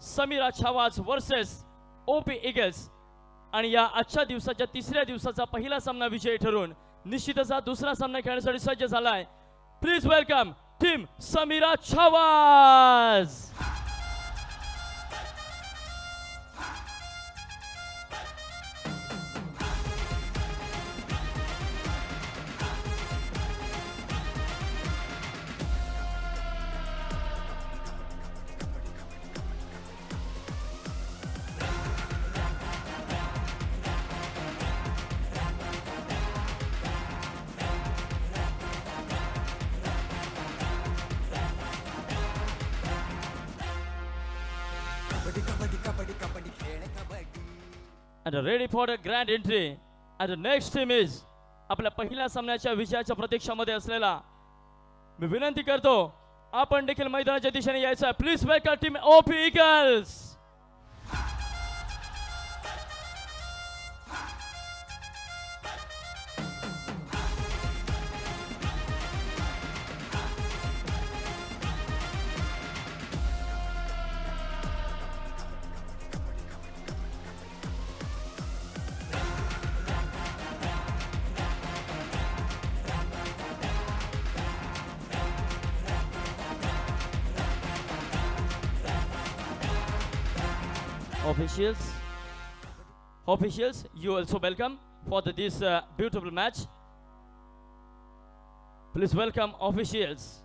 Sameera छावाज versus OP eagles आणि या आजच्या दिवसाच्या तिसऱ्या दिवसाचा पहिला सामना विजयी ठरून निश्चितच हा दुसरा सामना खेळण्यासाठी सज्ज झालाय. Please welcome team Samira Chhawaj. And ready for the grand entry. And the next team is आपल्या पहिल्या सामन्याच्या विजयाच्या प्रतीक्षामध्ये असलेला मी विनंती करतो आपण देखील मैदानाच्या दिशेने यायचं. Please welcome team OP eagles. Officials, you also welcome for this beautiful match. Please welcome officials.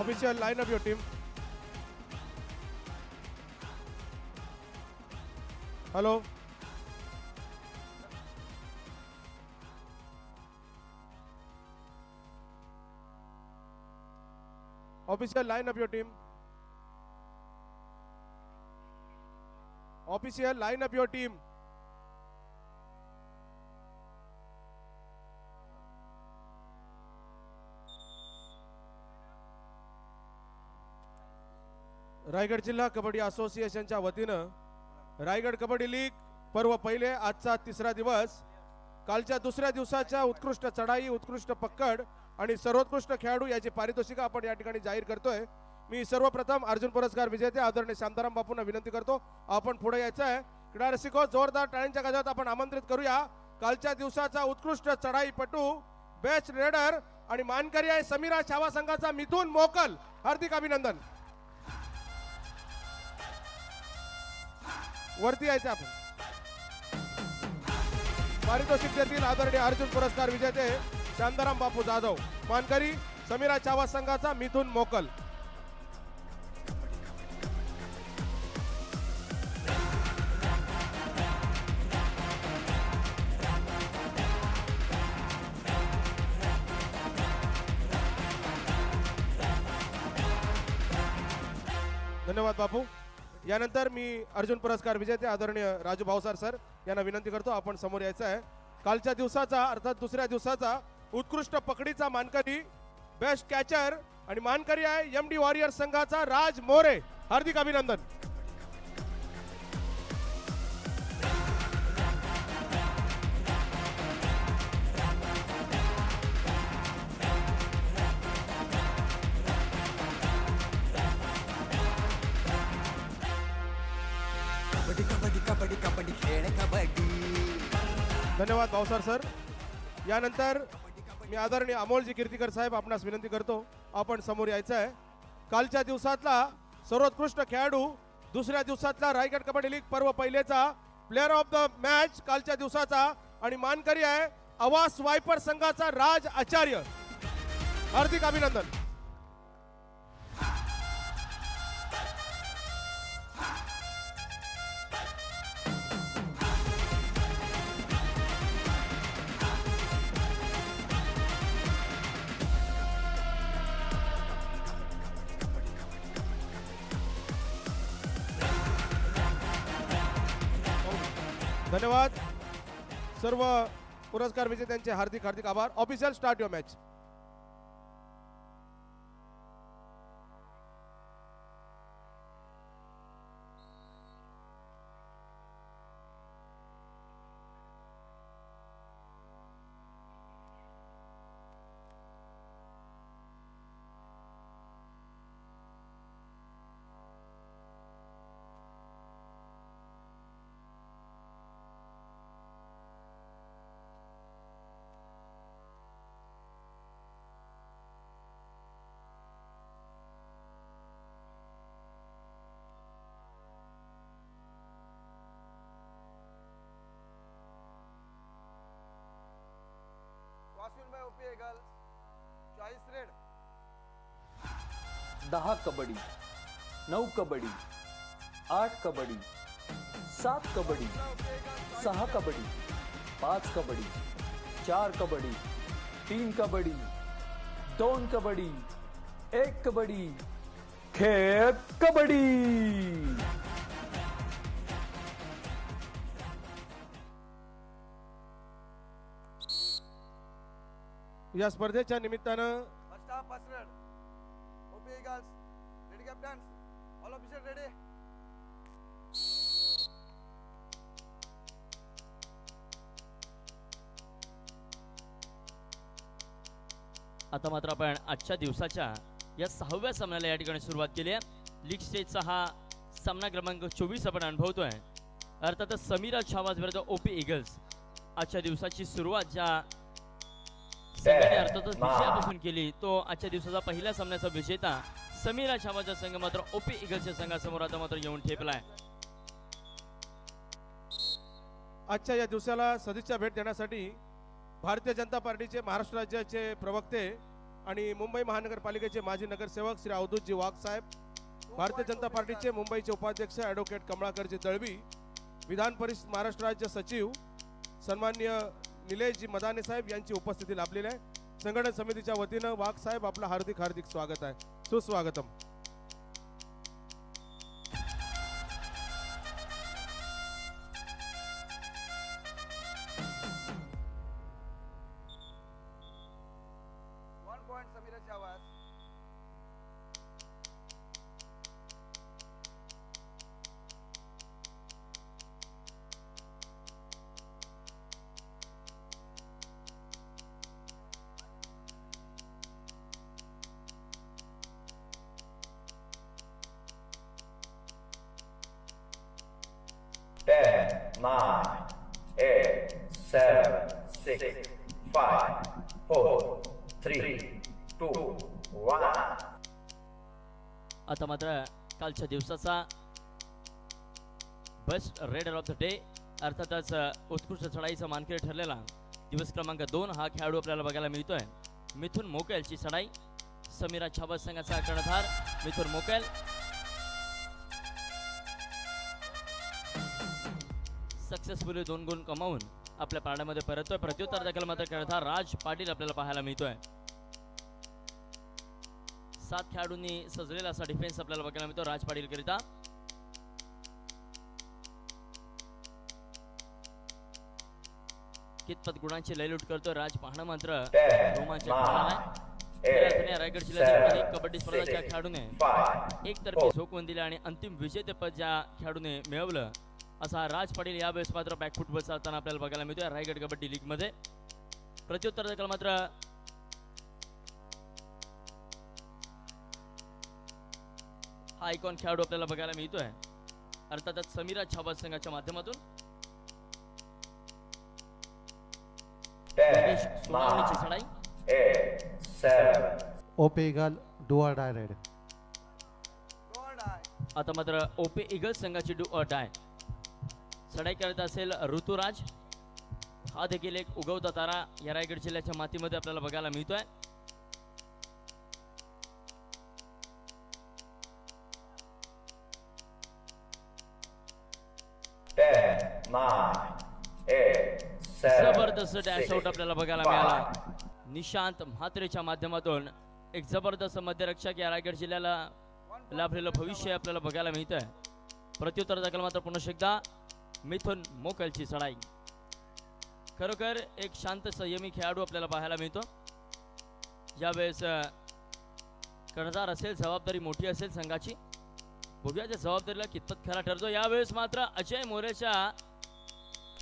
Official, line up your team. Hello. Official, line up your team. Official, line up your team. Raigad जिल्हा कबड्डी असोसिएशनच्या वतीनं Raigad kabaddi league पर्व पहिले आजचा तिसरा दिवस. कालच्या दुसऱ्या दिवसाच्या उत्कृष्ट चढाई, उत्कृष्ट पकड आणि सर्वोत्कृष्ट खेळाडू याची पारितोषिकं आपण या ठिकाणी जाहीर करतोय. मी सर्वप्रथम अर्जुन पुरस्कार विजेते आदरणीय शांताराम बापूंना विनंती करतो आपण पुढे यायचं आहे. क्रीडा रसिको, जोरदार टाळ्यांच्या गजरात आपण आमंत्रित करूया. कालच्या दिवसाचा उत्कृष्ट चढाईपटू, बेस्ट रेडर आणि मानकरी आहे समीरा छावा संघाचा मिथुन मोकल. हार्दिक अभिनंदन. वरती यायचं आपण. पारितोषिक देतील आदरणीय अर्जुन पुरस्कार विजेते शांताराम बापू जाधव. मानकरी समीरा छावा संघाचा मिथुन मोकल. धन्यवाद बापू. यानंतर मी अर्जुन पुरस्कार विजेते आदरणीय राजू भावसार सर यांना विनंती करतो आपण समोर यायचं आहे. कालच्या दिवसाचा अर्थात दुसऱ्या दिवसाचा उत्कृष्ट पकडीचा मानकरी, बेस्ट कॅचर आणि मानकरी आहे एमडी वॉरियर संघाचा राज मोरे. हार्दिक अभिनंदन. धन्यवाद भावसार सर. यानंतर मी आदरणीय अमोलजी कीर्तिकर साहेब आपणास विनंती करतो आपण समोर यायचं आहे. कालच्या दिवसातला सर्वोत्कृष्ट खेळाडू, दुसऱ्या दिवसातला रायगड कबड्डी लीग पर्व पहिलेचा प्लेयर ऑफ द मॅच कालच्या दिवसाचा आणि मानकरी आहे आवास वायपर संघाचा राज आचार्य. हार्दिक अभिनंदन. धन्यवाद. सर्व पुरस्कार विजेत्यांचे हार्दिक हार्दिक आभार. Official start your match. by OP Eagles, choice red. 10 kabaddi, 9 kabaddi, 8 kabaddi, 7 kabaddi, 6 kabaddi, 5 kabaddi, 4 kabaddi, 3 kabaddi, 2 kabaddi, 1 kabaddi, खेळ कबड्डी. या स्पर्धेच्या निमित्तानं First half, first red. OP Eagles, ready captains, all officers ready. आता मात्र आपण आजच्या दिवसाच्या या 6व्या सामन्याला या ठिकाणी सुरुवात केली आहे. लीग स्टेजचा हा सामना क्रमांक 24 आपण अनुभवतोय. अर्थातच समीरा छावाज विरुद्ध ओपी ईगल्स. आजच्या दिवसाची सुरुवात ज्या संघाने अर्थातच विजयापासून केली तो आजच्या दिवसाचा पहिल्या सामन्याचा विजेता समीरा छावाजचा संघ मात्र ओपी ईगल्सच्या संघासमोर आता मात्र येऊन ठेपलाय. आजच्या या दिवसाला सदिच्छा भेट देण्यासाठी भारतीय जनता पार्टीचे महाराष्ट्र राज्याचे प्रवक्ते आणि मुंबई महानगरपालिकेचे माजी नगरसेवक श्री अवधूतजी वाघ साहेब, भारतीय जनता पार्टीचे मुंबईचे उपाध्यक्ष ॲडव्होकेट कमळाकरजी दळवी, विधान परिषद महाराष्ट्र राज्य सचिव सन्माननीय निलेशजी मदाने साहेब यांची उपस्थिती लाभलेली आहे. संघटन समितीच्या वतीनं वाघ साहेब आपलं हार्दिक हार्दिक स्वागत आहे. सुस्वागतम. Samira Chawaz. Ten, 9, 8, 7, 6, 5, 4, 3, 2, 1. आता मात्र कालच्या दिवसाचा best raider of the day अर्थातच उत्कृष्ट चढाईचा मानकरी ठरलेला दिवस क्रमांक 2 हा खेळाडू आपल्याला बघायला मिळतोय. मिथुन मोकेलची चढाई. समीरा छावाज संघाचा कर्णधार मिथुन मोकेल. सक्सेसफुली 2 गुण कमावून आपल्या पारड्यामध्ये परततोय. प्रत्युत्तर देखील मात्र कर्णधार राज पाटील आपल्याला पाहायला मिळतोय. 7 खेळाडूंनी सजलेला असा डिफेन्स आपल्याला बघायला मिळतो राज पाटील करिता. कितपत गुणांची लयलूट करतो राज पाहणं मात्र रोमांचक होणार आहे. रायगड जिल्ह्यातील कबड्डी स्पर्धाच्या खेळाडूने एकतर्फी झोकवून दिले आणि अंतिम विजेतेपद ज्या खेळाडूने मिळवलं असा राज पाटील यावेळेस मात्र बॅक फुटबॉल चालताना आपल्याला बघायला मिळतोय रायगड कबड्डी लीग मध्ये. प्रत्युत्तर देखील मात्र हा आयकॉन खेळाडू आपल्याला बघायला मिळतोय अर्थातच समीरा छावाज संघाच्या माध्यमातून. सोनावणीची चढाई. 8, 7. OP eagle do or die red. Go or die. आता मात्र ओपी ईगल्स संघाची डू ऑर डाय चढाई करत असेल ऋतुराज. हा देखील एक उगवता तारा या रायगड जिल्ह्याच्या मातीमध्ये आपल्याला बघायला मिळतोय. जबरदस्त डॅश आउट आपल्याला बघायला मिळाला निशांत म्हात्रेच्या माध्यमातून. एक जबरदस्त मध्यरक्षक या रायगड जिल्ह्याला लाभलेलं भविष्य आपल्याला बघायला मिळतंय. प्रत्युत्तर दाखल मात्र पुन्हा एकदा मिथुन मोकलची चढाई. खरोखर एक शांत संयमी खेळाडू आपल्याला पाहायला मिळतो. यावेळेस कर्णधार असेल, जबाबदारी मोठी असेल संघाची. बघूया त्या जबाबदारीला कितपत खरा ठरतो. यावेळेस मात्र अजय मोरेच्या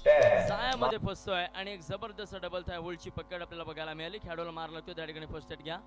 जाळ्यामध्ये फसतोय आणि एक जबरदस्त डबल थाय होल्डची पकड आपल्याला बघायला मिळाली. खेळाडूला मार लागतो त्या ठिकाणी. फर्स्ट एड घ्या.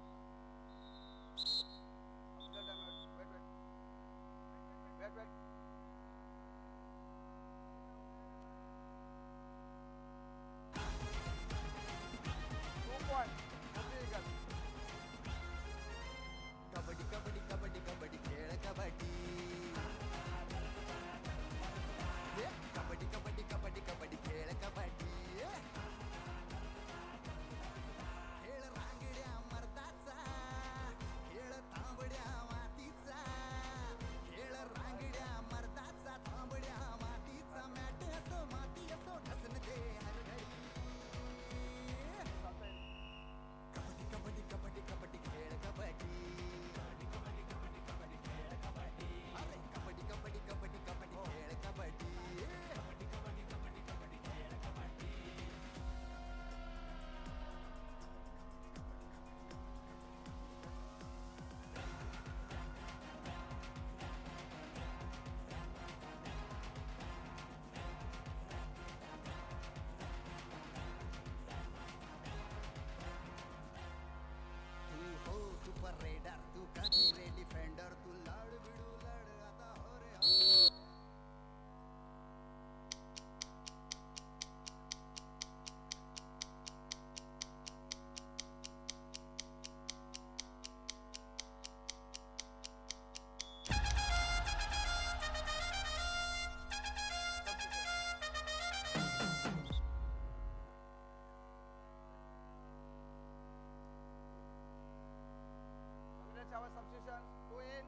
Substitution 2 in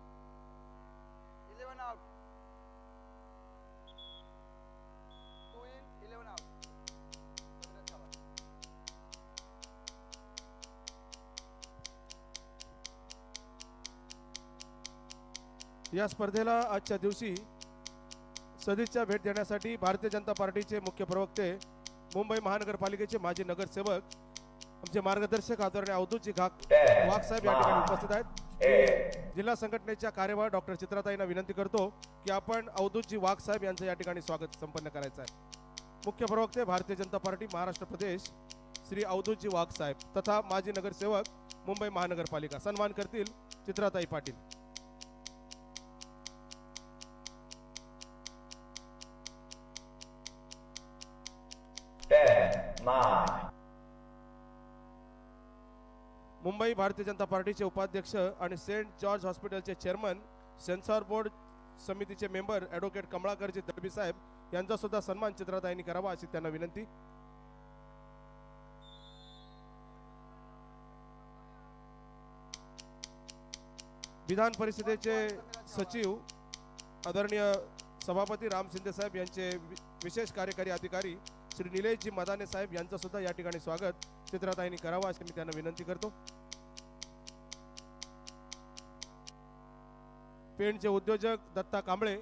11 out. 2 in 11 out. या स्पर्धेला आजच्या दिवशी सदिच्छा भेट देण्यासाठी भारतीय जनता पार्टीचे मुख्य प्रवक्ते, मुंबई महानगरपालिकेचे माजी नगरसेवक, आमचे मार्गदर्शक आदरणीय अवधूतजी वाघ साहेब या ठिकाणी उपस्थित आहेत. जिल्हा संघटनेच्या कार्यवाह डॉक्टर चित्राताईंना विनंती करतो की आपण अवधूतजी वाघ साहेब यांचं या ठिकाणी स्वागत संपन्न करायचं आहे. मुख्य प्रवक्ते भारतीय जनता पार्टी महाराष्ट्र प्रदेश श्री अवधूतजी वाघ साहेब तथा माजी नगरसेवक मुंबई महानगरपालिका. सन्मान करतील चित्राताई पाटील. मुंबई भारतीय जनता पार्टीचे उपाध्यक्ष आणि सेंट जॉर्ज हॉस्पिटलचे चेअरमन, सेन्सॉर बोर्ड समितीचे मेंबर ॲडव्होकेट कमळाकरजी दळवी साहेब यांचा सुद्धा सन्मान चित्राताईंनी करावा अशी त्यांना विनंती. विधान परिषदेचे सचिव आदरणीय सभापती राम शिंदे साहेब यांचे विशेष कार्यकारी अधिकारी श्री निलेशजी मदाने साहेब यांचं सुद्धा या ठिकाणी स्वागत चित्राताईंनी करावा अशी मी त्यांना विनंती करतो. पेंटचे उद्योजक दत्ता कांबळे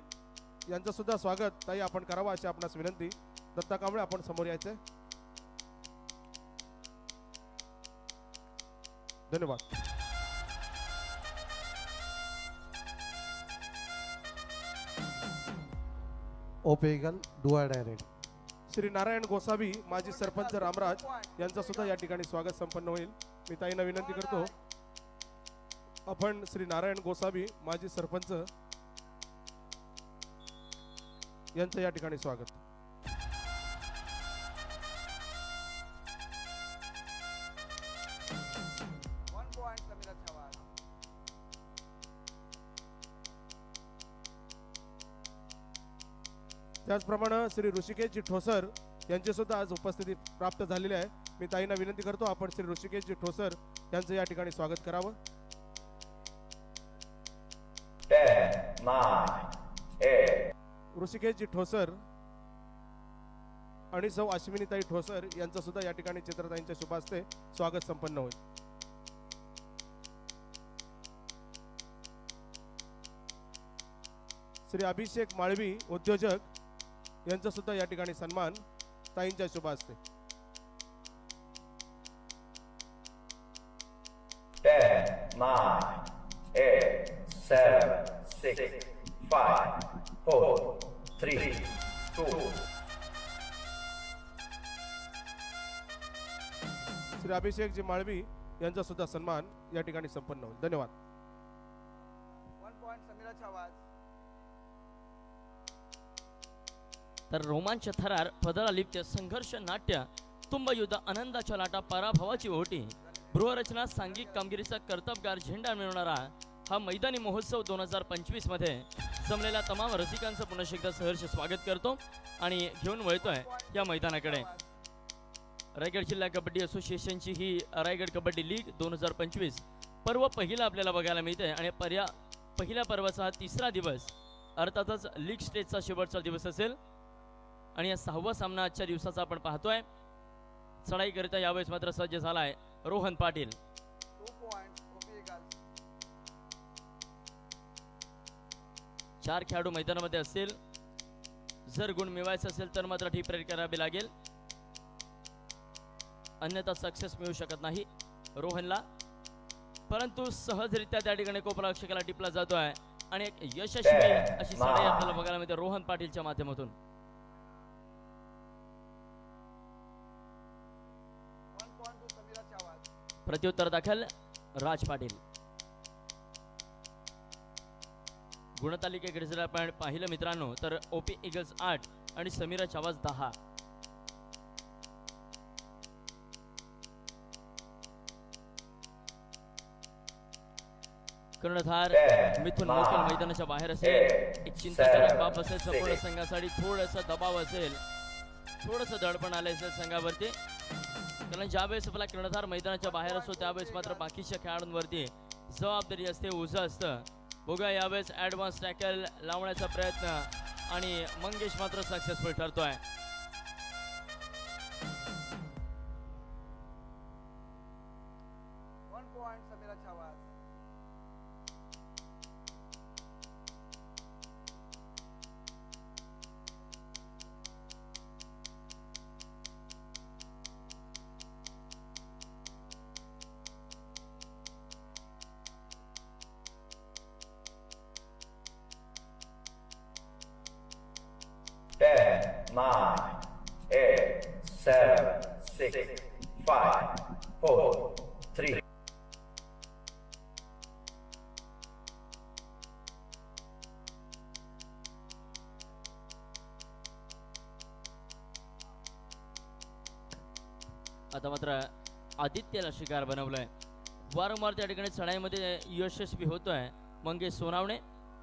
यांचं सुद्धा स्वागत ताई आपण करावा अशी आपणास विनंती. दत्ता कांबळे आपण समोर यायचंय. धन्यवाद. ओपेगल डुआ डायरेक्ट. श्री नारायण गोसावी माजी सरपंच रामराज यांचा सुद्धा या ठिकाणी स्वागत संपन्न होईल. मी ताईंना विनंती करतो आपण श्री नारायण गोसावी माजी सरपंच यांचं या ठिकाणी स्वागत. त्याचप्रमाणे श्री ऋषिकेशजी ठोसर यांची सुद्धा आज उपस्थिती प्राप्त झालेली आहे. मी ताईंना विनंती करतो आपण श्री ऋषिकेशजी ठोसर यांचं या ठिकाणी स्वागत करावं. 10, 9, 8. ऋषिकेशजी ठोसर आणि सौ अश्विनीताई ठोसर यांचं सुद्धा या ठिकाणी चित्रताईंच्या शुभ हस्ते स्वागत संपन्न होईल. श्री अभिषेक माळवी उद्योजक यांचा सुद्धा या ठिकाणी सन्मान ताईंच्या शुभ हस्ते. 10, 9, 8, 7, 6, 5, 4, 3, 2. श्री अभिषेकजी माळवी यांचा सुद्धा सन्मान या ठिकाणी संपन्न होईल. धन्यवाद. 1 point Samira Chawaz. तर रोमांच थरार पदरा लिप्त संघर्ष नाट्य तुंबयुद्ध आनंदाच्या लाटा पराभवाची ओटी गृहरचना सांघिक कामगिरीचा कर्तबगार झेंडा मिळवणारा हा मैदानी महोत्सव 2025 मध्ये जमलेल्या तमाम रसिकांचं पुन्हा एकदा सहर्ष स्वागत करतो आणि घेऊन वळतोय या मैदानाकडे. रायगड जिल्हा कबड्डी असोसिएशनची ही रायगड कबड्डी लीग 2025 पर्व पहिला आपल्याला बघायला मिळते आणि पहिल्या पर्वाचा हा तिसरा दिवस अर्थातच लीग स्टेजचा शेवटचा दिवस असेल आणि या 6वा सामना आजच्या दिवसाचा आपण पाहतोय. चढाई करिता यावेळेस मात्र सज्ज झालाय Rohan Patil. 2 points OP Eagles. 4 खेळाडू मैदानामध्ये असतील. जर गुण मिळवायचे असेल तर मात्र टी प्रेड करावी लागेल, अन्यथा सक्सेस मिळू शकत नाही रोहनला. परंतु सहजरित्या त्या ठिकाणी कोपरक्षकाला टिपला जातोय आणि एक यशस्वी अशी चढाई आपल्याला बघायला मिळते रोहन पाटीलच्या माध्यमातून. 1 point to Samira Chawaz. प्रत्युत्तर दाखल राज पाटील. गुणतालिकेकडे जर आपण पाहिलं मित्रांनो तर ओपी इगल्स 8 आणि समीरा चावाज 10. कर्णधार मिथुन मोकल मैदानाच्या बाहेर असेल. एक चिंताजनक बाब असेल संपूर्ण संघासाठी. थोडंसं दबाव असेल, थोडंसं दडपण आलं असेल संघावरती, कारण ज्यावेळेस आपला कर्णधार मैदानाच्या बाहेर असतो त्यावेळेस मात्र बाकीच्या खेळाडूंवरती जबाबदारी असते, ओझं असतं. बघूया यावेळेस ऍडव्हान्स टॅकल लावण्याचा प्रयत्न आणि मंगेश मात्र successful ठरतोय. One point Samira Chawaz. Ten, 9, 8, 7, 6, 5, 4, 3. आता मात्र आदित्यला शिकार बनवलंय. वारंवार त्या ठिकाणी चढाईमध्ये यशस्वी होतोय मंगेश सोनावणे.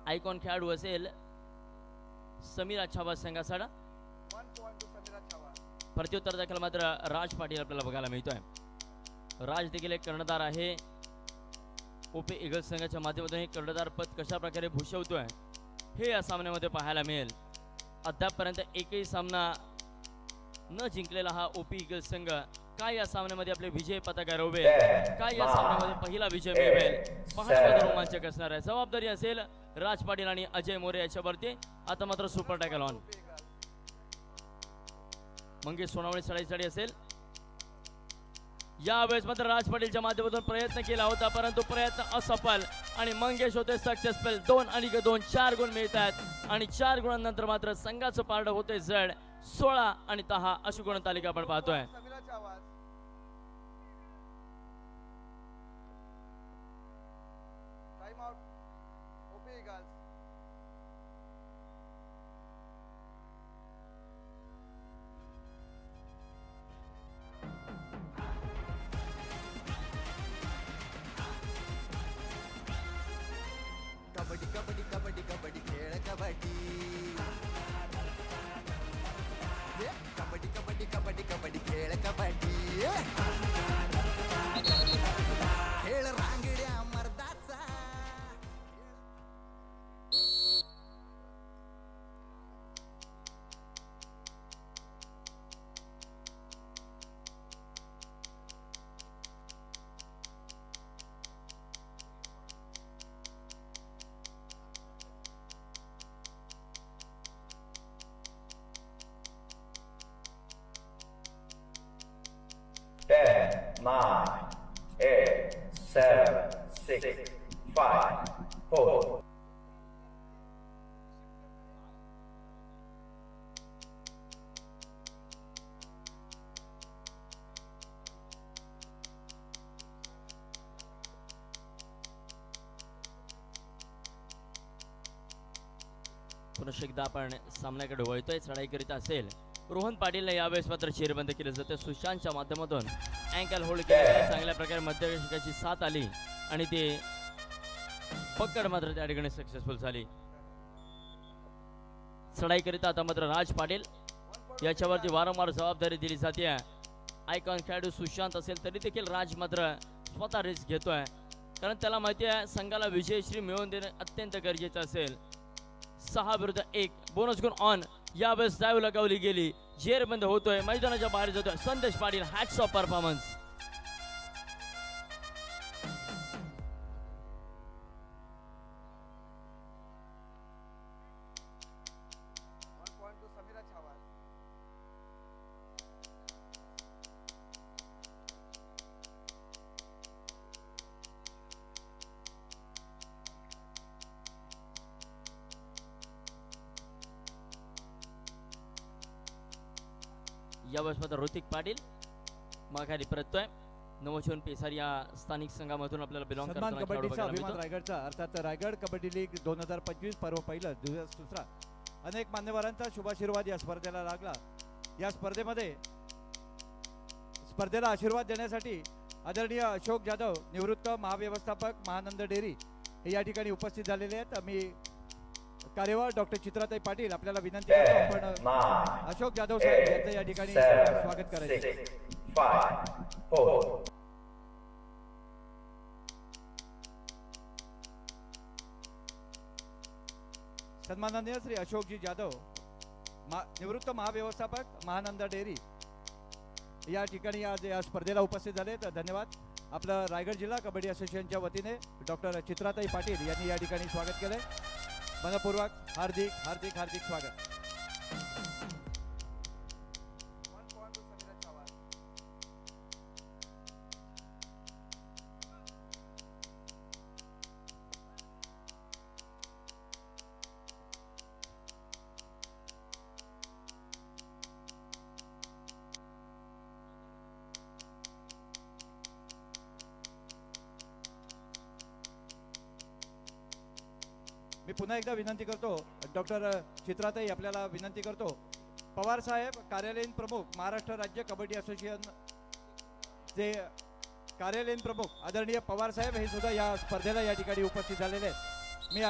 आयकॉन खेळाडू असेल Samira छावाज संघासाडा. 1 point to Samira Chawaz. प्रत्युत्तर दाखल मात्र राज पाटील आपल्याला बघायला मिळतोय. राज देखील एक कर्णधार आहे. ओपी इगल्स संघाच्या माध्यमातून हे कर्णधार पद कशा प्रकारे भूषवतोय हे या सामन्यामध्ये पाहायला मिळेल. अद्यापपर्यंत एकही सामना न जिंकलेला हा ओपी इगल्स संघ काय या सामन्यामध्ये आपले विजय पताका रोवेल, काय या सामन्यामध्ये पहिला विजय मिळवेल पाहण्यामध्ये रोमांचक असणार आहे. जबाबदारी असेल राज पाटील आणि अजय मोरे याच्यावरती. आता मात्र super tackle on. OP Eagles. Mangesh Sonawane चढाईसाठी असेल. यावेळेस मात्र राज पाटीलच्या माध्यमातून प्रयत्न केला होता परंतु प्रयत्न असफल आणि मंगेश होते सक्सेसफुल. 2 आणि 2 4 गुण मिळतात आणि 4 गुणांनंतर मात्र संघाचं पारडं होते जड. 16 आणि 10 अशी गुणतालिका आपण पाहतोय. Samira Chawaz. Time out. OP Eagles. Kabaddi kabaddi kabaddi kabaddi खेळ कबड्डी ये, कबड्डी कबड्डी कबड्डी कबड्डी खेळ कबड्डी खेळ रांगड्या मर्दाचा. 9, 8, 7, 6, 5, 4. पुन्हा एकदा आपण सामन्याकडे वळतोय. चढाईकरिता असेल रोहन पाटीलला यावेळेस मात्र चेरबंद केलं जातं. सुशांतच्या माध्यमातून अँकल होल्ड केलं, चांगल्या प्रकारे मध्यवेशिकाची साथ आली आणि ते पकड मात्र त्या ठिकाणी सक्सेसफुल झाली. चढाईकरिता आता मात्र राज पाटील याच्यावरती वारंवार जबाबदारी दिली जाते. आयकॉन खेळाडू सुशांत असेल तरी देखील राज मात्र स्वतः रिस्क घेतोय, कारण त्याला माहिती आहे संघाला विजयश्री मिळवून देणे अत्यंत गरजेचं असेल. 6 विरुद्ध 1 बोनस गुण ऑन. यावेळेस ड्राईव्ह लगावली गेली, जेरबंद होतोय, मैदानाच्या बाहेर जातोय. संदेश पाटील हॅट्स ऑफ परफॉर्मन्स. यावेळेस मात्र ऋतिक पाटील माघारी परततोय. नवचून पेसार या स्थानिक संघामधून आपल्याला बिलॉंग सन्मान करताना कबड्डीचा अभिमान रायगडचा, अर्थात रायगड कबड्डी लीग 2025 पर्व पहिलं दिवस दुसरा. अनेक मान्यवरांचा शुभाशीर्वाद या स्पर्धेला लागला. या स्पर्धेला आशीर्वाद देण्यासाठी आदरणीय अशोक जाधव निवृत्त महाव्यवस्थापक महानंद डेअरी हे या ठिकाणी उपस्थित झालेले आहेत. मी कार्यवाह डॉक्टर चित्राताई पाटील आपल्याला विनंती करतो आपण अशोक जाधव साहेब यांचं या ठिकाणी स्वागत करायचं. 5, 4. सन्माननीय श्री अशोकजी जाधव निवृत्त महाव्यवस्थापक महानंद डेअरी या ठिकाणी आज या स्पर्धेला उपस्थित झाले. तर धन्यवाद. आपलं रायगड जिल्हा कबड्डी असोसिएशनच्या वतीने डॉक्टर चित्राताई पाटील यांनी या ठिकाणी स्वागत केलंय. मनपूर्वक हार्दिक हार्दिक हार्दिक स्वागत. मी पुन्हा एकदा विनंती करतो डॉक्टर चित्राताई आपल्याला विनंती करतो. पवार साहेब कार्यालयीन प्रमुख महाराष्ट्र राज्य कबड्डी असोसिएशन चे कार्यालयीन प्रमुख आदरणीय पवार साहेब हे सुद्धा या स्पर्धेला या ठिकाणी उपस्थित झालेले आहेत. मी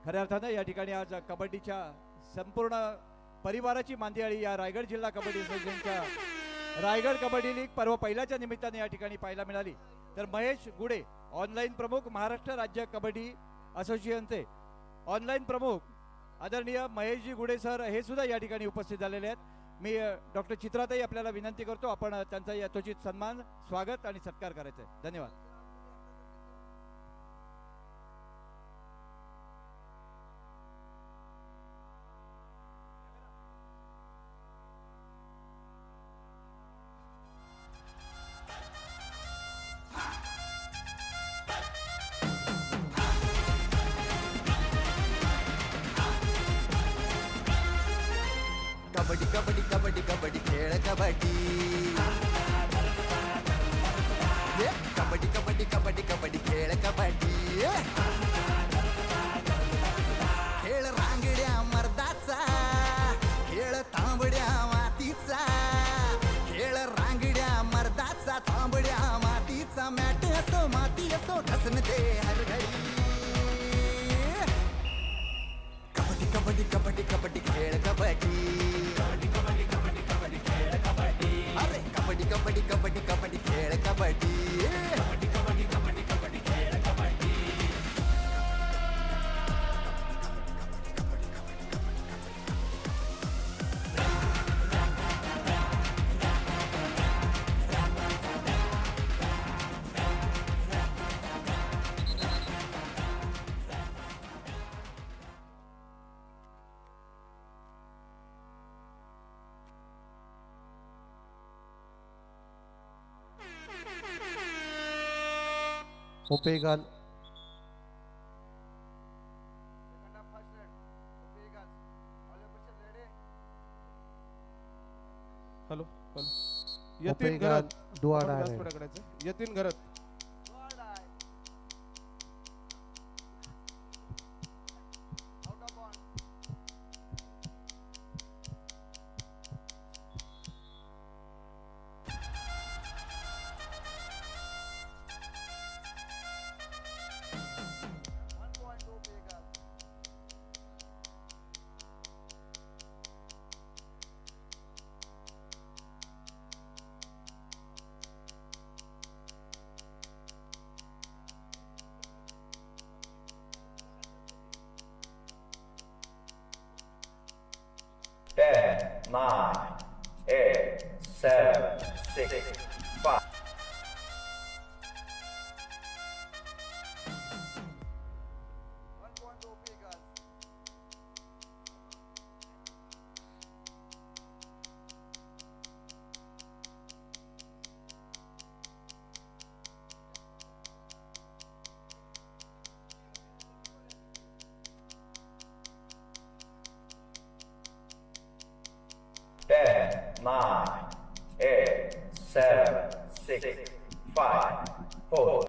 खऱ्या अर्थानं या ठिकाणी आज कबड्डीच्या संपूर्ण परिवाराची मांदियाळी या रायगड जिल्हा कबड्डी असोसिएशनच्या रायगड कबड्डी लीग पर्व पहिल्याच्या निमित्ताने या ठिकाणी पाहायला मिळाली. तर महेश गुडे ऑनलाईन प्रमुख महाराष्ट्र राज्य कबड्डी असोसिएशनचे ऑनलाईन प्रमुख आदरणीय महेशजी गुडे सर हे सुद्धा या ठिकाणी उपस्थित झालेले आहेत. मी डॉक्टर चित्राताई आपल्याला विनंती करतो आपण त्यांचा यथोचित सन्मान स्वागत आणि सत्कार करायचा आहे. धन्यवाद. कबड्डी कबड्डी कबड्डी कबड्डी खेळ कबड्डी कबड्डी कबड्डी कबड्डी कबड्डी खेळ कबड्डी खेळ रांगड्या मर्दाचा खेळ तांबड्या मातीचा खेळ रांगड्या मर्दाचा तांबड्या मातीचा मॅट असो माती असो ढसन दे हर घडी कबड्डी कबड्डी कबड्डी कबड्डी खेळ कबड्डी अरे कबड्डी कबड्डी कबड्डी कबड्डी खेळ कबड्डी कबड्डी कबड्डी कबड्डी कबड्डी खेळ kabaddi Opegal, Second half first red. OP Eagles. All your position ready. Hello hello Yatin Opegal, Gharat do or आपण die व्यासपीठाकडे red. जायचं. यतीन घरत Go or die. Out of bounds. One point to OP Eagles. Ten, nine, eight, seven, six, five. One point to OP Eagles. Ten, nine, eight, seven, six, five, four.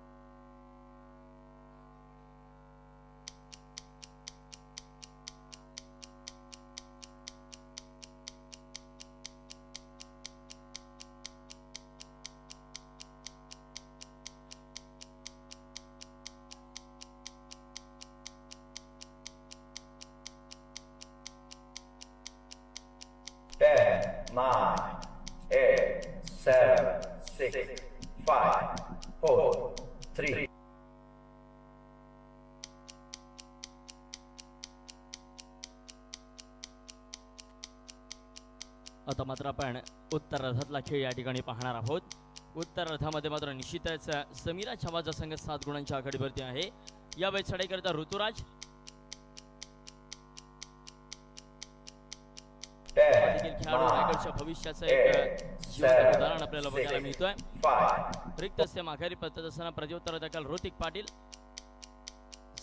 Ten, nine, eight, seven, six, five, four, three. आता मात्र आपण उत्तरार्धातला खेळ या ठिकाणी पाहणार आहोत. उत्तरार्धामध्ये मात्र निश्चितच समीरा छावाचा संघ 7 गुणांच्या आघाडीवरती आहे. या वेळेस चढाईकरता ऋतुराज देखील खेळाडू रायगडच्या भविष्याचं एक जिवंत उदाहरण आपल्याला बघायला मिळतोय. रिक्त असे माघारी पद्धत असताना प्रत्युत्तर दाखल ऋतिक पाटील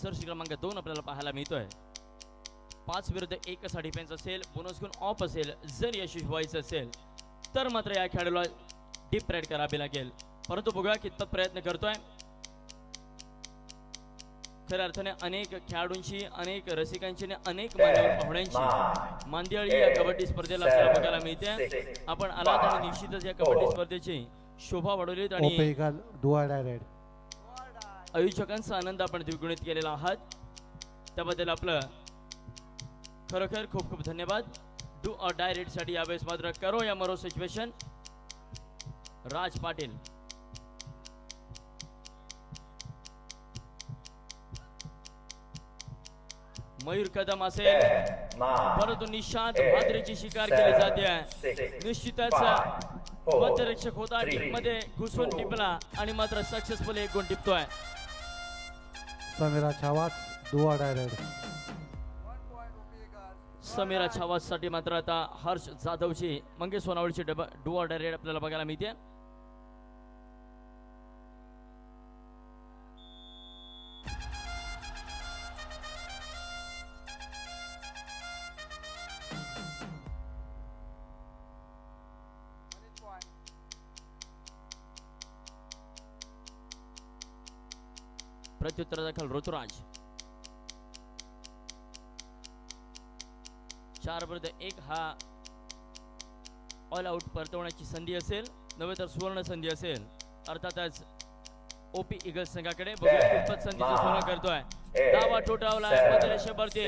सरशी क्रमांक 2 आपल्याला पाहायला मिळतोय. 5 विरुद्ध 1 चा डिफेन्स असेल, बोनस गुण ऑफ असेल. जर यशस्वी व्हायचं असेल तर मात्र या खेळाडूला डीप रेड करावी लागेल, परंतु बघूया कितपत प्रयत्न करतोय. खऱ्या अर्थाने अनेक खेळाडूंची, अनेक रसिकांची आणि अनेक मान्यवर पाहुण्यांची मांदियाळी या कबड्डी स्पर्धेला आपल्याला बघायला मिळते. आपण आलात आणि निश्चितच या कबड्डी स्पर्धेची शोभा वाढवलीत आणि Opegal, do or die red. आयोजकांचा आनंद आपण द्विगुणित केलेला आहात. त्याबद्दल आपलं खरोखर खूप खूप धन्यवाद. डू ऑर डाय रेड साठी यावेळेस मात्र करो या मरो सिच्युएशन. राज पाटील मयूर कदम असेल, परंतु निशांत भाद्रेची शिकार केली जाते. निश्चितच मध्यरक्षक होता, टीम मध्ये घुसून टिपला आणि मात्र सक्सेसफुल एक गुण टिपतोय. Samira Chavaz, do or die red. One point OP Eagles. Samira छावाज साठी मात्र आता हर्ष जाधवची मंगेश सोनावळीची डू ऑर डाय रेड आपल्याला बघायला मिळते. One point. प्रत्युत्तर दाखल ऋतुराज 4 विरुद्ध 1 हा ऑल आउट परतवण्याची संधी असेल, नव्हे तर सुवर्ण संधी असेल. अर्थातच ओपी इगल्स संघाकडे बघूया कितपत संधीचं सोनं करतोय. दावा ठोठावलाय, मध्यरेषेवरती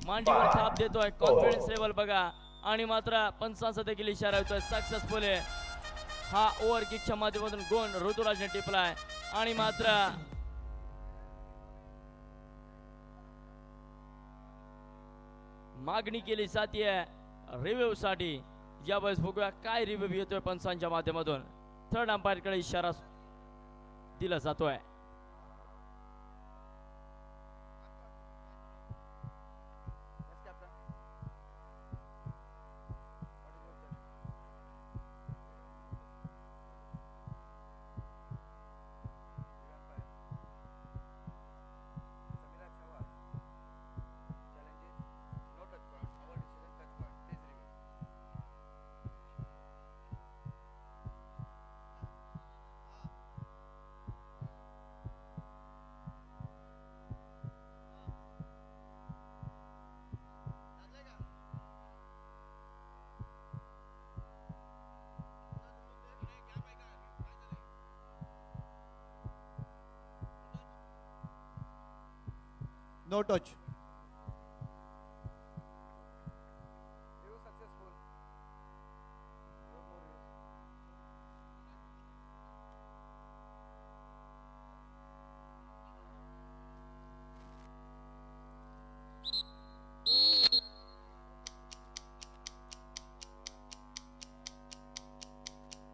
मांडीवर थाप देतोय. कॉन्फिडन्स लेवल बघा आणि मात्र पंचांचा देखील इशारा होतोय. सक्सेसफुल आहे हा ओव्हर किकच्या माध्यमातून गुण ऋतुराजने टिपलाय आणि मात्र मागणी केली जाते रिव्ह्यू साठी. यावेळेस बघूया काय रिव्ह्यू येतोय पंचांच्या माध्यमातून. थर्ड अंपायर कडे इशारा दिला जातोय. Yes, captain. What is your judgment? Big umpire. No touch. You successful. No more use.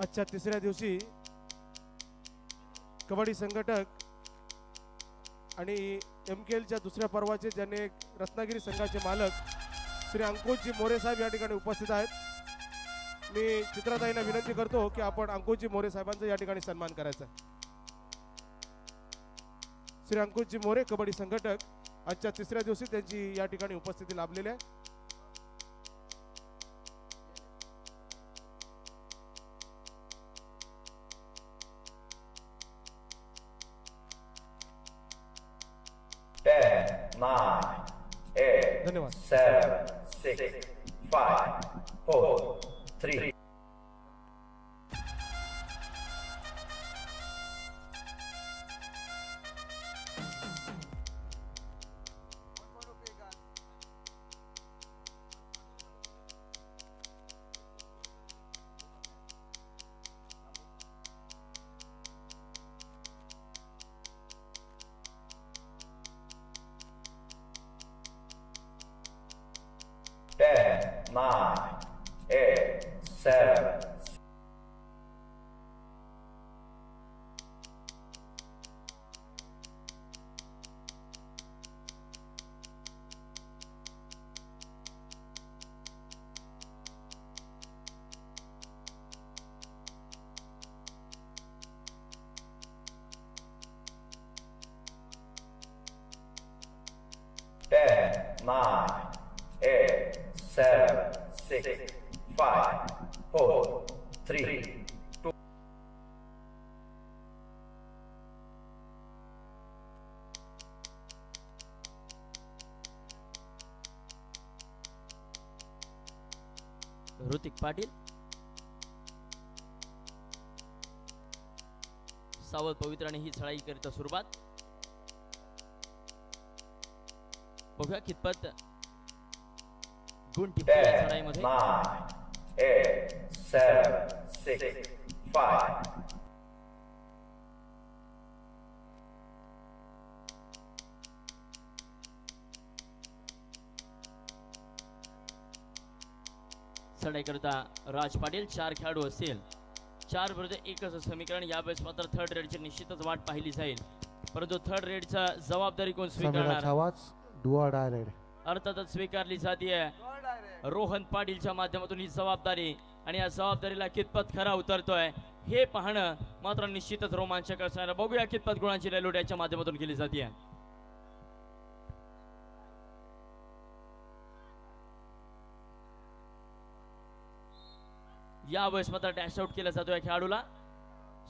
आजच्या तिसऱ्या दिवशी कबड्डी संघटक आणि MKLच्या दुसऱ्या पर्वाचे ज्यांनी रत्नागिरी संघाचे मालक श्री अंकुशजी मोरे साहेब या ठिकाणी उपस्थित आहेत. मी चित्राताईंना विनंती करतो की आपण अंकुशजी मोरे साहेबांचा या ठिकाणी सन्मान करायचा. श्री अंकुशजी मोरे कबड्डी संघटक आजच्या तिसऱ्या दिवशी त्यांची या ठिकाणी उपस्थिती लाभलेली आहे. Nine, eight, धन्यवाद. 7, 6, 5, 4, 3. One point OP Eagles. 10, 9, 8, 7. Ten, 9, 8, 7, 6, 5, 4, 3, 2. Hrithik Patil, सावध पवित्राने ही चढाई करिता सुरुवात. बघूया कितपत गुण टिपतील या 10, चढाईमध्ये. 9, 8, 7, 6, 5. चढाई करता राज पाटील 4 खेळाडू असतील. 4 विरुद्ध 1 असं समीकरण. यावेळेस मात्र थर्ड रेडची निश्चितच वाट पाहिली जाईल, परंतु थर्ड रेडचा जबाबदारी कोण समीरा स्वीकारणार? छावाच डू ऑर डाय रेड. अर्थातच स्वीकारली जाते Third direct. रोहन पाटीलच्या माध्यमातून ही जबाबदारी, आणि या जबाबदारीला कितपत खरा उतरतोय हे पाहणं मात्र निश्चितच रोमांचक असणार. बघूया कितपत गुणांची लढत याच्या माध्यमातून केली जाते. यावेळेस मात्र डॅश आउट केला जातोय खेळाडूला.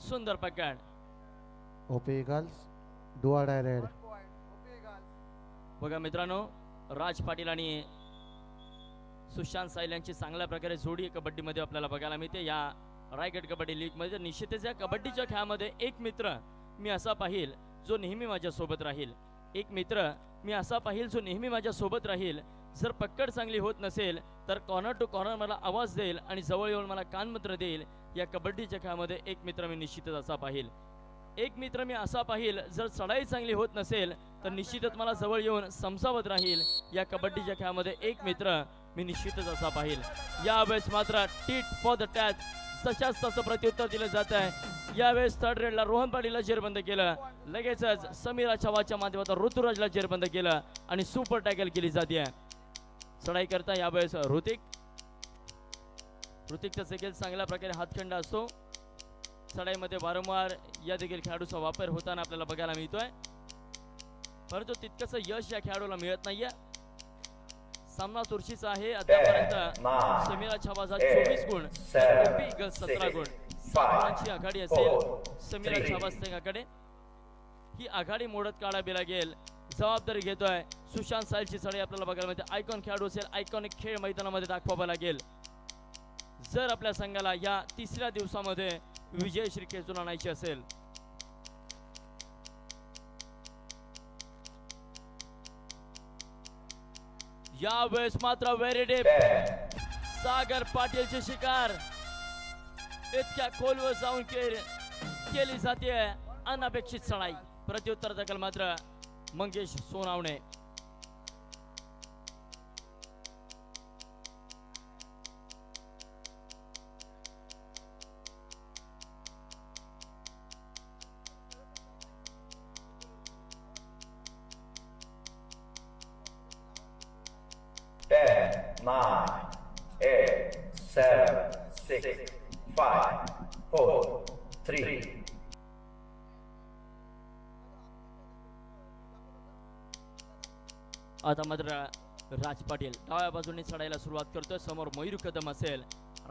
सुंदर पकड. OP eagles do or die red. 1 point OP Eagles. बघा मित्रांनो, राज पाटील आणि सुशांत साईल यांची चांगल्या प्रकारे जोडी कबड्डीमध्ये आपल्याला बघायला मिळते या रायगड कबड्डी लीग मध्ये. निश्चितच या कबड्डीच्या खेळामध्ये एक मित्र मी असा पाहिल जो नेहमी माझ्या सोबत राहील. एक मित्र मी असा पाहिल जो नेहमी माझ्या सोबत राहील. जर पकड चांगली होत नसेल तर कॉर्नर टू कॉर्नर मला आवाज देईल आणि जवळ येऊन मला कानमंत्र देईल. या कबड्डीच्या खेळामध्ये एक मित्र मी निश्चितच असा पाहिल. एक मित्र मी असा पाहिल जर चढाई चांगली होत नसेल तर निश्चितच मला जवळ येऊन समजावत राहील. या कबड्डीच्या खेळामध्ये एक मित्र मी निश्चितच असा पाहिल. यावेळेस मात्र टीट फॉर द टॅच तशाच तसं प्रत्युत्तर दिलं जात आहे. यावेळेस थर्ड रेडला रोहन पाटीलला जेरबंद केलं. लगेचच समीरा छावाच्या माध्यमातून ऋतुराजला जेरबंद केलं आणि सुपर टॅकल केली जाते. चढाई करता यावेळेस ऋतिकचा देखील चांगल्या प्रकारे हातखंड असतो. चढाईमध्ये वारंवार या देखील खेळाडूचा वापर होताना आपल्याला बघायला मिळतोय, परंतु तितकंसं यश या खेळाडूला मिळत नाहीये. सामना चुरशीचा आहे. आतापर्यंत समीरा छावाचा 24 गुण, ओपी ईगल्स 17 गुण. 7 गुणांची आघाडी असेल समीरा छावा संघाकडे. ही आघाडी मोडत काढावी लागेल. जबाबदारी घेतोय सुशांत साईलची चढाई आपल्याला बघायला मिळते. आयकॉन खेळाडू असेल, आयकॉनिक खेळ मैदानामध्ये दाखवावा लागेल जर आपल्या संघाला या तिसऱ्या दिवसामध्ये विजयश्री खेचून आणायची असेल. यावेळेस मात्र व्हेरी डीप 10, सागर पाटीलची शिकार इतक्या खोलवर जाऊन केली जाते अनपेक्षित चढाई. प्रत्युत्तर दखल मात्र Mangesh Sonawane. nine, eight, seven, six, five, four, three. आता मात्र राज पाटील डाव्या बाजूने चढायला सुरुवात करतोय. समोर मयूर कदम असेल,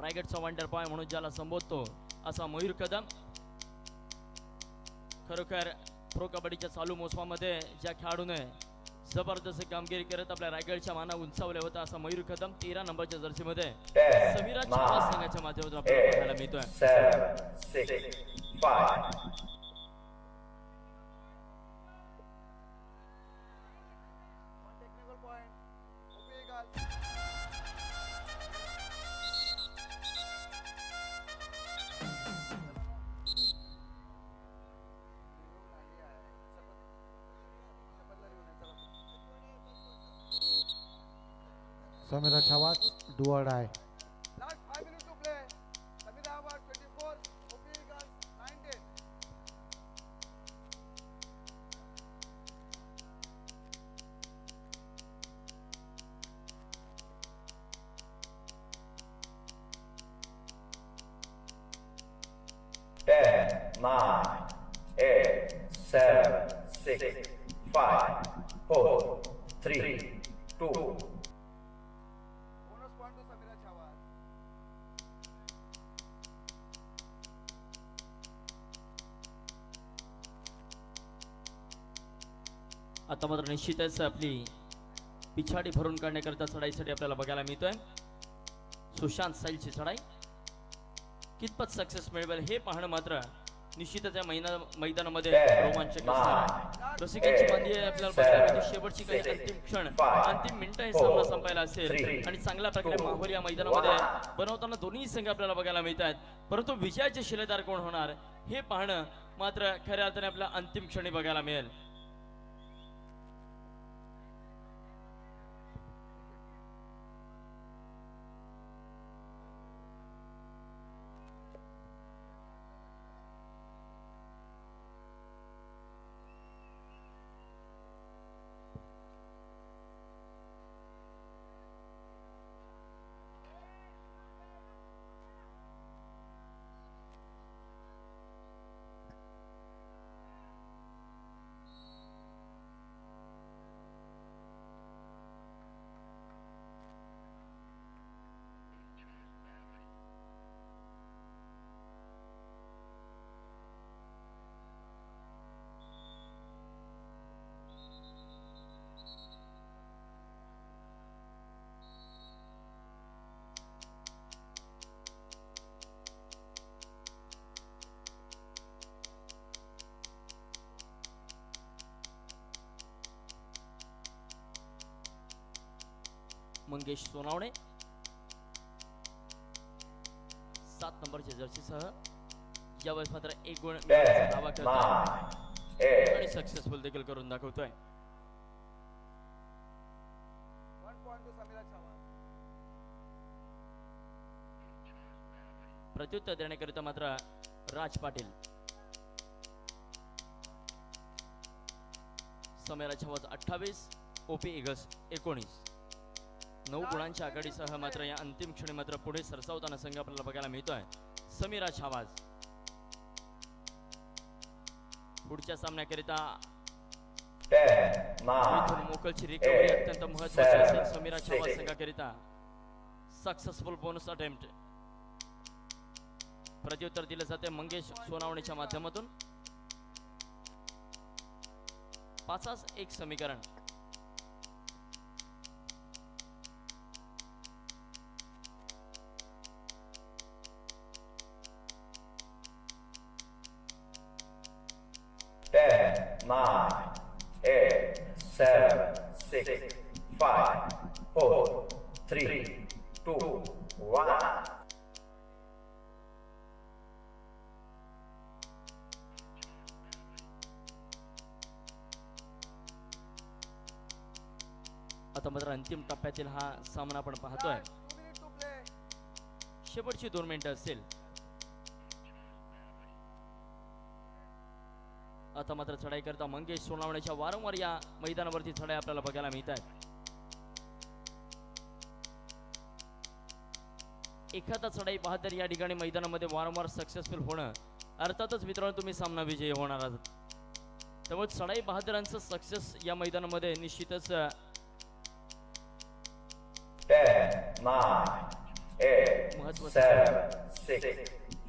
रायगडचा वंडर बॉय म्हणून ज्याला संबोधतो असा मयूर कदम. खरोखर प्रो कबड्डीच्या चालू मोसमामध्ये ज्या खेळाडूने जबरदस्त कामगिरी करत आपल्या रायगडच्या माना उंचावले होता असा मयूर कदम 13 नंबरच्या जर्सीमध्ये समीरा छावा संघाच्या माध्यमातून आपल्याला पाहायला मिळतोय. 7, 6, 5. Technical point. OP Eagles. Samira Chhawaj do or die. Last 5 minutes to play. Samir Ahmad 24, OP Eagles 19. Ten, nine, eight, seven, six, five, four, three, two. Bonus point to Samira Chawad. आता मात्र निश्चितच आपली पिछाडी भरून काढण्याकरता चढाईसाठी आपल्याला बघायला मिळतोय सुशांत साईलची चढाई. कितपत सक्सेस मिळवेल हे पाहणं मात्र निश्चितच या मैदानामध्ये रोमांचक असणार आहे. रसिकांची बांधी आपल्याला बघायला मिळते. शेवटची काही अंतिम क्षण, अंतिम मिनिटं हे सामना संपायला असेल आणि चांगल्या प्रकारे माहोल या मैदानामध्ये बनवताना दोन्ही संघ आपल्याला बघायला मिळत आहेत. परंतु विजयाचे शिलेदार कोण होणार हे पाहणं मात्र खऱ्या अर्थाने आपल्या अंतिम क्षणी बघायला मिळेल. मंगेश सोनावणे 7 नंबरच्या जर्सीसह यावेळेस मात्र 1 गुण दावा करतोय आणि सक्सेसफुल देखील करून दाखवतोय. 1 point to Samira Chawad. प्रत्युत्तर देण्याकरिता मात्र राज पाटील. Samira Chhawaj 28, OP Eagles 19. 9 गुणांच्या आघाडीसह मात्र या अंतिम क्षणी मात्र पुढे सरसावताना संघ आपल्याला बघायला मिळतोय समीरा छावाज. पुढच्या सामन्याकरिता मिथुन मोकलची रिकव्हरी अत्यंत महत्त्वाची असेल समीरा छावाज संघाकरिता. Successful bonus attempt. प्रत्युत्तर दिले जाते मंगेश सोनावणेच्या माध्यमातून. 5-1 समीकरण. Ten, nine, eight, seven, six, five, 4, 3, 2, 1. आता मात्र अंतिम टप्प्यातील हा सामना आपण पाहतोय. 2 minutes to play. शेवटची 2 मिनिटं असेल. आता मात्र चढाई करता मंगेश सोनावण्याच्या वारंवार या मैदानावरती चढाई आपल्याला बघायला मिळत आहेत. एखादा चढाई बहादर या ठिकाणी मैदानामध्ये वारंवार सक्सेसफुल होणं अर्थातच मित्रांनो तुम्ही सामना विजयी होणार आहात. त्यामुळे चढाई बहादरांचं सक्सेस या मैदानामध्ये निश्चितच 10, 9, 8, 7, 6,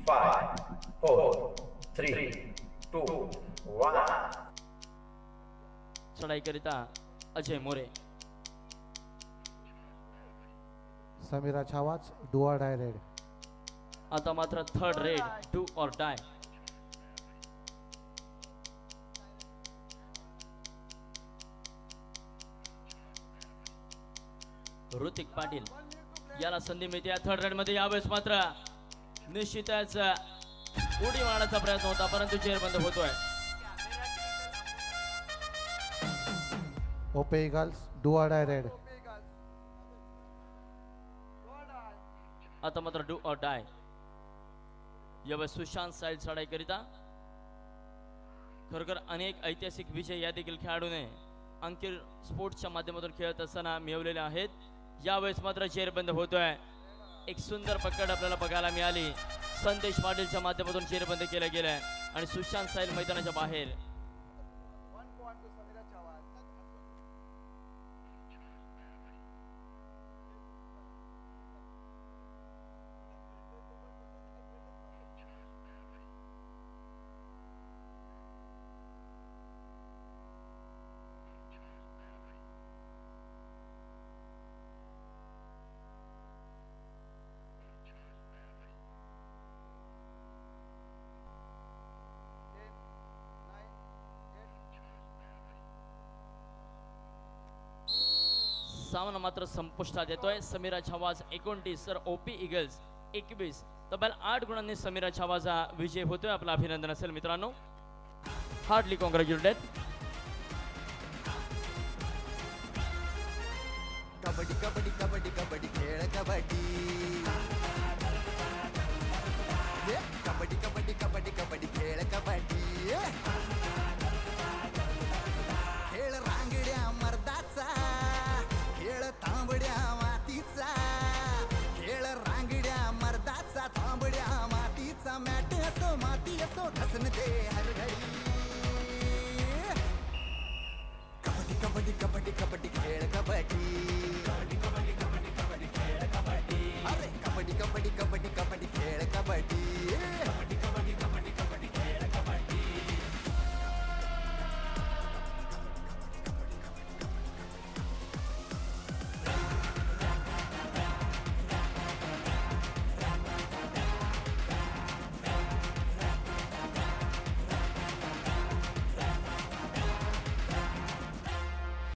5, 4, 3, 2, 1. चढाई करिता Ajay More. Samira Chhawaj do or die raid. आता मात्र third raid do or die. Hrithik Patil याला संधी मिळते थर्ड रेड मध्ये. यावेळेस मात्र निश्चितच उडी मारण्याचा प्रयत्न होता परंतु चेअर बंद होतोय. ओपे eagles do or die red. OP Eagles. Do or die. आता मात्र डू ऑर डाय. यावेळेस सुशांत साईल चढाई करिता. खरोखर अनेक ऐतिहासिक विजय या देखील खेळाडूने अंकित स्पोर्ट्सच्या माध्यमातून खेळत असताना मिळवलेले आहेत. यावेळेस मात्र चेअर बंद होतोय. एक सुंदर पकड आपल्याला बघायला मिळाली. संदेश पाटीलच्या माध्यमातून चेअर बंद केलं गेलंय आणि सुशांत साईल मैदानाच्या बाहेर. 1 point to Samira Chawaz. सामना मात्र संपुष्टात येतोय. समीरा छावाज 29 तर ओपी ईगल्स 21. तब्बल 8 गुणांनी समीरा छावाज हा विजय होतोय. आपलं अभिनंदन असेल मित्रांनो. हार्डली कॉंग्रॅच्युलेटेड. कबड्डी कबड्डी कबड्डी कबड्डी खेळ कबड्डी ये कबड्डी कबड्डी कबड्डी कबड्डी खेळ कबड्डी खेळ रांगड्या मर्दाचा खेळ तांबड्या मातीचा खेळ रांगड्या मर्दाचा तांबड्या मातीचा मॅट असो माती असो घसन दे हर घडी कबड्डी कबड्डी कबड्डी कबड्डी खेळ कबड्डी